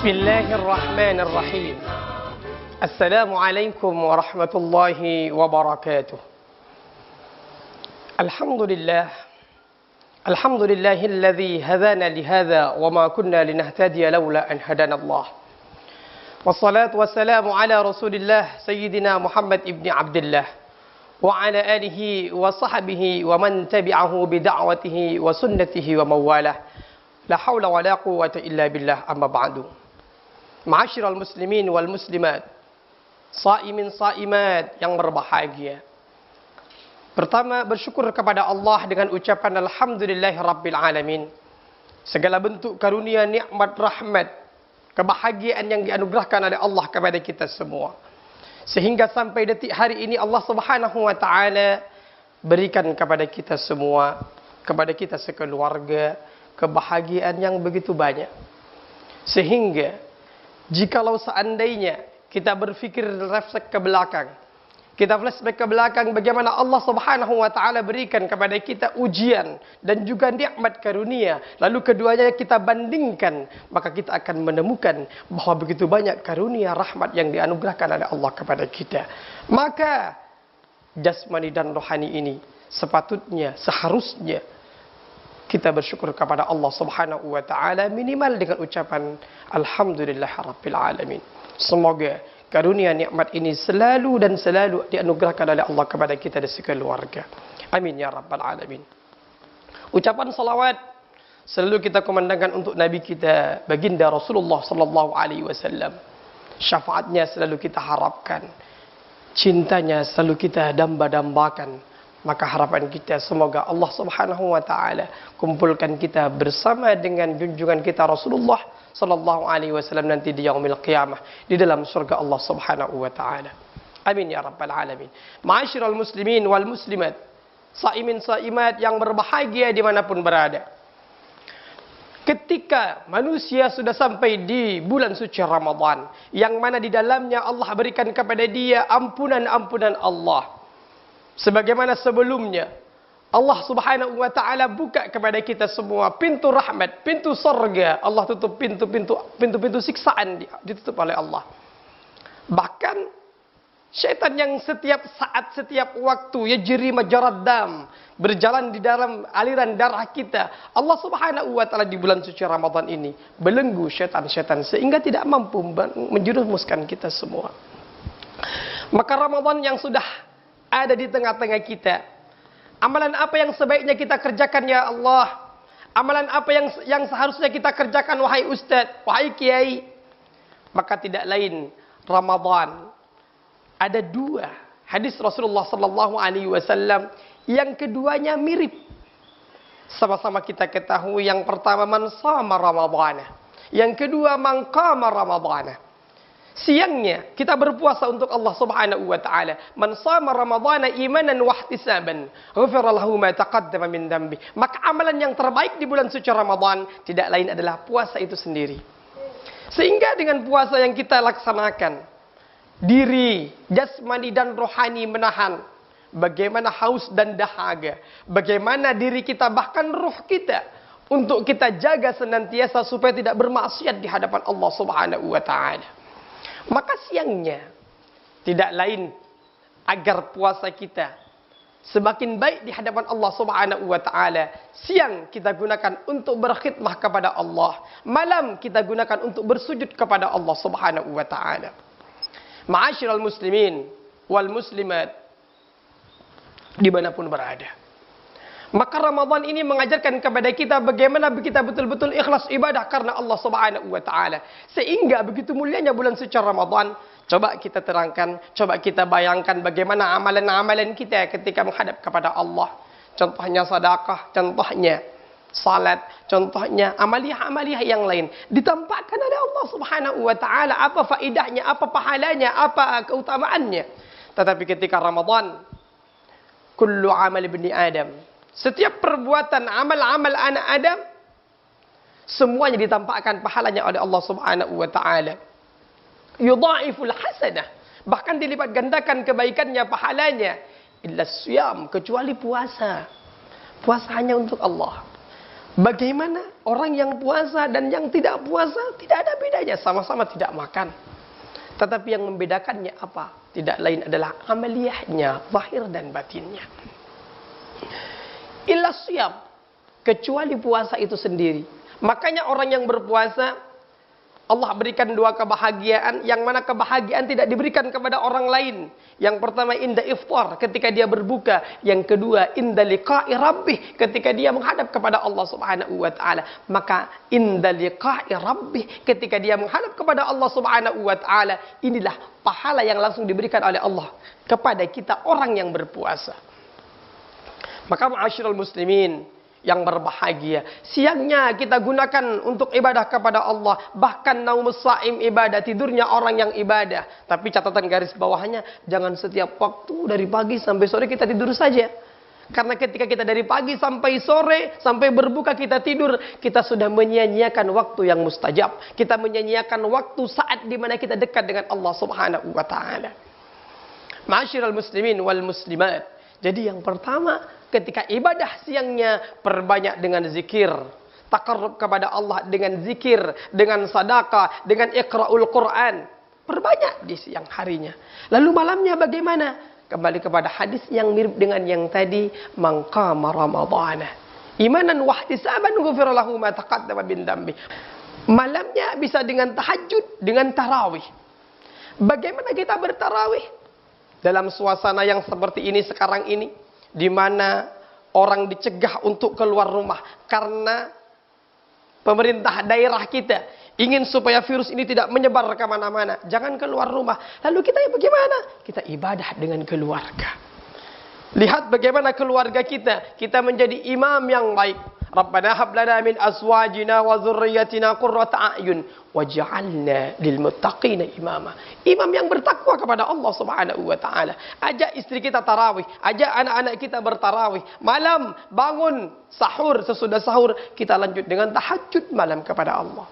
Bismillahirrahmanirrahim. Assalamualaikum warahmatullahi wabarakatuh. Alhamdulillah. Alhamdulillahilladzi hadana lihadza wa ma kunna linahtadiya laula an hadana Allah. Wassalatu wassalamu ala Rasulillah Sayyidina Muhammad ibn Abdullah wa ala alihi wa sahbihi wa man tabi'ahu bi da'watihi wa sunnatihi wa mawalah. La haula wa la quwwata illa billah, amma ba'du. Ma'asyiral muslimin wal muslimat, saimin saimat yang berbahagia. Pertama, bersyukur kepada Allah dengan ucapan alhamdulillahirabbil alamin. Segala bentuk karunia, nikmat, rahmat, kebahagiaan yang dianugerahkan oleh Allah kepada kita semua, sehingga sampai detik hari ini Allah Subhanahu wa taala berikan kepada kita semua, kepada kita sekeluarga, kebahagiaan yang begitu banyak. Sehingga jikalau seandainya kita berfikir refleks ke belakang, kita flashback ke belakang bagaimana Allah Subhanahu wa taala berikan kepada kita ujian dan juga nikmat karunia, lalu keduanya kita bandingkan, maka kita akan menemukan bahwa begitu banyak karunia rahmat yang dianugerahkan oleh Allah kepada kita. Maka jasmani dan rohani ini sepatutnya, seharusnya kita bersyukur kepada Allah Subhanahu wa taala minimal dengan ucapan alhamdulillahirabbil alamin. Semoga karunia nikmat ini selalu dan selalu dianugerahkan oleh Allah kepada kita dan sekeluarga. Amin ya rabbal alamin. Ucapan salawat selalu kita kumandangkan untuk Nabi kita baginda Rasulullah sallallahu alaihi wasallam. Syafaatnya selalu kita harapkan. Cintanya selalu kita damba-dambakan. Maka harapan kita semoga Allah Subhanahu wa taala kumpulkan kita bersama dengan junjungan kita Rasulullah sallallahu alaihi wasallam nanti di yaumil qiyamah di dalam surga Allah Subhanahu wa taala. Amin ya rabbal alamin. Ma'asyiral muslimin wal muslimat, saimin saimat yang berbahagia dimanapun berada. Ketika manusia sudah sampai di bulan suci Ramadan, yang mana di dalamnya Allah berikan kepada dia ampunan-ampunan Allah. Sebagaimana sebelumnya Allah Subhanahu wa taala buka kepada kita semua pintu rahmat, pintu surga. Allah tutup pintu-pintu siksaan ditutup oleh Allah. Bahkan syaitan yang setiap saat, setiap waktu yajri majrad dam, berjalan di dalam aliran darah kita, Allah Subhanahu wa taala di bulan suci Ramadan ini belenggu syaitan-syaitan sehingga tidak mampu menjerumuskan kita semua. Maka Ramadan yang sudah ada di tengah-tengah kita, amalan apa yang sebaiknya kita kerjakan ya Allah? Amalan apa yang seharusnya kita kerjakan wahai ustaz, wahai kiai? Maka tidak lain Ramadan. Ada dua hadis Rasulullah sallallahu alaihi wasallam yang keduanya mirip. Sama-sama kita ketahui, yang pertama man shama Ramadhana, yang kedua man qama Ramadhana. Siangnya kita berpuasa untuk Allah Subhanahu wa taala. Man shama Ramadhana imanan wa ihtisaban, ghufira lahu ma taqaddama min dhanbi. Maka amalan yang terbaik di bulan suci Ramadan tidak lain adalah puasa itu sendiri. Sehingga dengan puasa yang kita laksanakan, diri, jasmani dan rohani menahan bagaimana haus dan dahaga, bagaimana diri kita bahkan ruh kita untuk kita jaga senantiasa supaya tidak bermaksiat di hadapan Allah Subhanahu wa taala. Maka siangnya tidak lain agar puasa kita semakin baik di hadapan Allah Subhanahu wa taala. Siang kita gunakan untuk berkhidmah kepada Allah, malam kita gunakan untuk bersujud kepada Allah Subhanahu wa taala. Ma'asyiral muslimin wal muslimat dimanapun berada. Maka Ramadan ini mengajarkan kepada kita bagaimana kita betul-betul ikhlas ibadah karena Allah Subhanahu wa taala. Sehingga begitu mulianya bulan suci Ramadan, coba kita terangkan, coba kita bayangkan bagaimana amalan-amalan kita ketika menghadap kepada Allah. Contohnya sedekah, contohnya salat, contohnya amaliyah-amaliyah yang lain ditampakkan oleh Allah Subhanahu wa taala, apa faedahnya, apa pahalanya, apa keutamaannya. Tetapi ketika Ramadan, kullu amal ibni Adam, setiap perbuatan amal-amal anak Adam semuanya ditampakkan pahalanya oleh Allah Subhanahu wa taala. Yudha'iful hasanah, bahkan dilipat gandakan kebaikannya, pahalanya. Illa siyam, kecuali puasa. Puasa hanya untuk Allah. Bagaimana orang yang puasa dan yang tidak puasa tidak ada bedanya, sama-sama tidak makan. Tetapi yang membedakannya apa? Tidak lain adalah amaliyahnya, zahir dan batinnya. Illa siyam, kecuali puasa itu sendiri. Makanya orang yang berpuasa Allah berikan dua kebahagiaan, yang mana kebahagiaan tidak diberikan kepada orang lain. Yang pertama inda iftar, ketika dia berbuka. Yang kedua inda liqa'i rabbih, ketika dia menghadap kepada Allah Subhanahu wa taala. Maka inda liqa'i rabbih, ketika dia menghadap kepada Allah Subhanahu wa taala, inilah pahala yang langsung diberikan oleh Allah kepada kita orang yang berpuasa. Maka ma'asyiral muslimin yang berbahagia, siangnya kita gunakan untuk ibadah kepada Allah. Bahkan naumus saim ibadah, tidurnya orang yang ibadah. Tapi catatan garis bawahnya, jangan setiap waktu dari pagi sampai sore kita tidur saja. Karena ketika kita dari pagi sampai sore, sampai berbuka kita tidur, kita sudah menyia-nyiakan waktu yang mustajab. Kita menyia-nyiakan waktu saat di mana kita dekat dengan Allah Subhanahu wa taala. Ma'asyiral muslimin wal muslimat. Jadi yang pertama, ketika ibadah siangnya, perbanyak dengan zikir. Taqarrub kepada Allah dengan zikir, dengan sedekah, dengan iqra'ul Quran. Perbanyak di siang harinya. Lalu malamnya bagaimana? Kembali kepada hadis yang mirip dengan yang tadi. Man qama ramadhana imanan wahtisaban ghufira lahu ma taqaddama min dambi. Malamnya bisa dengan tahajud, dengan tarawih. Bagaimana kita bertarawih? Dalam suasana yang seperti ini sekarang ini, di mana orang dicegah untuk keluar rumah karena pemerintah daerah kita ingin supaya virus ini tidak menyebar kemana-mana. Jangan keluar rumah. Lalu kita bagaimana? Kita ibadah dengan keluarga. Lihat bagaimana keluarga kita. Kita menjadi imam yang baik. Rabbana hab lana min azwajina wa dzurriyyatina qurrata a'yun waj'alna lil muttaqina imama. Imam yang bertakwa kepada Allah Subhanahu wa taala. Ajak istri kita tarawih, ajak anak-anak kita bertarawih. Malam bangun sahur, sesudah sahur kita lanjut dengan tahajud malam kepada Allah.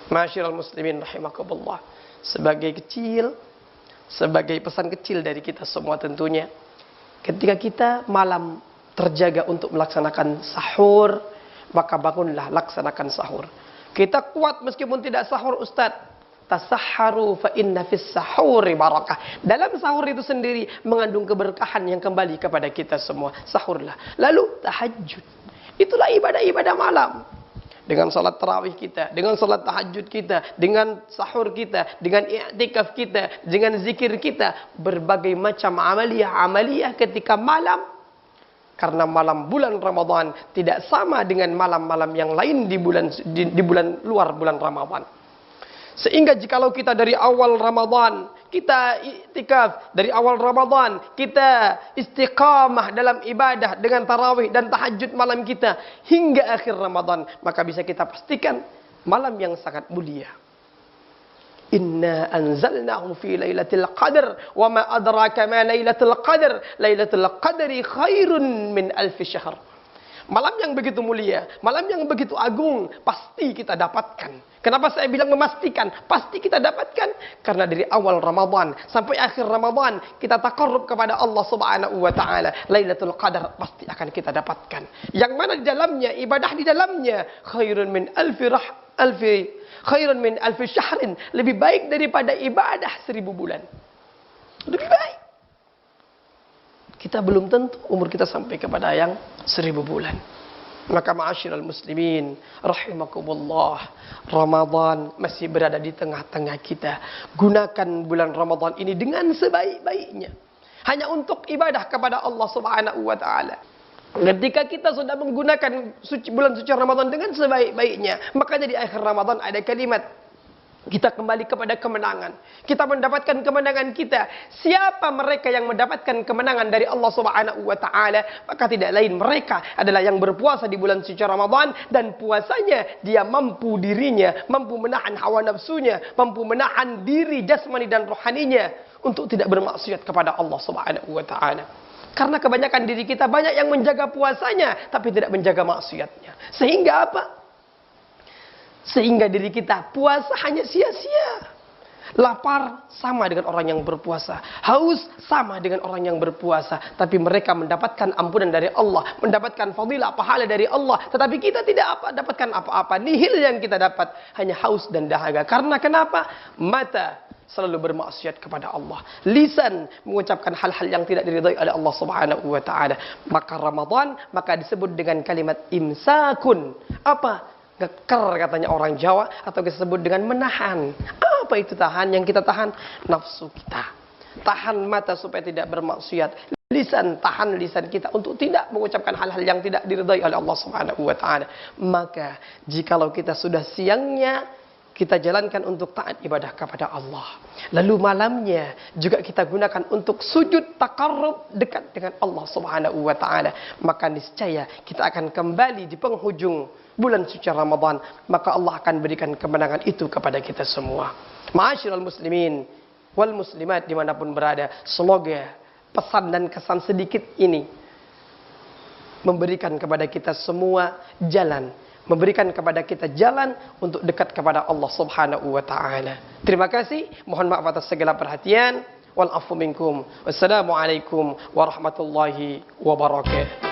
Ma'asyiral muslimin rahimakumullah. Sebagai pesan kecil dari kita semua tentunya. Ketika kita malam terjaga untuk melaksanakan sahur, maka bangunlah laksanakan sahur. Kita kuat meskipun tidak sahur, Ustaz. Tasahharu fa inna fis sahuri barakah. Dalam sahur itu sendiri mengandung keberkahan yang kembali kepada kita semua. Sahurlah. Lalu tahajud. Itulah ibadah-ibadah malam. Dengan salat tarawih kita, dengan salat tahajud kita, dengan sahur kita, dengan i'tikaf kita, dengan zikir kita, berbagai macam amaliyah ketika malam. Karena malam bulan Ramadan tidak sama dengan malam-malam yang lain di bulan luar bulan Ramadan. Sehingga jikalau kita dari awal Ramadan kita i'tikaf, dari awal Ramadan kita istiqamah dalam ibadah dengan tarawih dan tahajud malam kita hingga akhir Ramadan, maka bisa kita pastikan malam yang sangat mulia. Inna anzalnahu fi lailatul qadar wa ma adraka ma lailatul qadar. Lailatul qadri khairun min alfi syahr. Malam yang begitu mulia, malam yang begitu agung, pasti kita dapatkan. Kenapa saya bilang memastikan? Pasti kita dapatkan karena dari awal Ramadan sampai akhir Ramadan kita taqarrub kepada Allah Subhanahu wa taala. Lailatul Qadar pasti akan kita dapatkan. Yang mana di dalamnya, ibadah di dalamnya khairun min alfi syahrin, lebih baik daripada ibadah 1000 bulan. Lebih baik. Kita belum tentu umur kita sampai kepada yang 1000 bulan. Maka ma'asyiral muslimin rahimakumullah, Ramadan masih berada di tengah-tengah kita. Gunakan bulan Ramadan ini dengan sebaik-baiknya. Hanya untuk ibadah kepada Allah Subhanahu wa taala. Ketika kita sudah menggunakan bulan suci Ramadan dengan sebaik-baiknya, maka di akhir Ramadan ada kalimat, kita kembali kepada kemenangan. Kita mendapatkan kemenangan kita. Siapa mereka yang mendapatkan kemenangan dari Allah Subhanahu wa taala? Maka tidak lain, mereka adalah yang berpuasa di bulan suci Ramadan, dan puasanya dia mampu dirinya, mampu menahan hawa nafsunya, mampu menahan diri jasmani dan rohaninya untuk tidak bermaksiat kepada Allah Subhanahu wa taala. Karena kebanyakan diri kita banyak yang menjaga puasanya tapi tidak menjaga maksiatnya. Sehingga apa? Sehingga diri kita puasa hanya sia-sia. Lapar sama dengan orang yang berpuasa. Haus sama dengan orang yang berpuasa. Tapi mereka mendapatkan ampunan dari Allah. Mendapatkan fadilah, pahala dari Allah. Tetapi kita tidak dapatkan apa-apa. Nihil yang kita dapat. Hanya haus dan dahaga. Karena kenapa? Mata selalu bermaksiat kepada Allah. Lisan mengucapkan hal-hal yang tidak diridhai oleh Allah Subhanahu wa taala. Maka Ramadan maka disebut dengan kalimat imsakun. Apa? Ngeker katanya orang Jawa, atau disebut dengan menahan. Apa itu tahan? Yang kita tahan nafsu kita. Tahan mata supaya tidak bermaksiat. Lisan, tahan lisan kita untuk tidak mengucapkan hal-hal yang tidak diridhai oleh Allah Subhanahu wa taala. Maka jikalau kita sudah siangnya kita jalankan untuk taat ibadah kepada Allah. Lalu malamnya juga kita gunakan untuk sujud takarrub dekat dengan Allah Subhanahu wa taala. Maka niscaya kita akan kembali di penghujung bulan suci Ramadan, maka Allah akan berikan kemenangan itu kepada kita semua. Ma'asyiral muslimin wal muslimat dimanapun berada, semoga pesan dan kesan sedikit ini memberikan kepada kita semua jalan, memberikan kepada kita jalan untuk dekat kepada Allah Subhanahu wa taala. Terima kasih, mohon maaf atas segala perhatian. Wal afu minkum. Wassalamualaikum warahmatullahi wabarakatuh.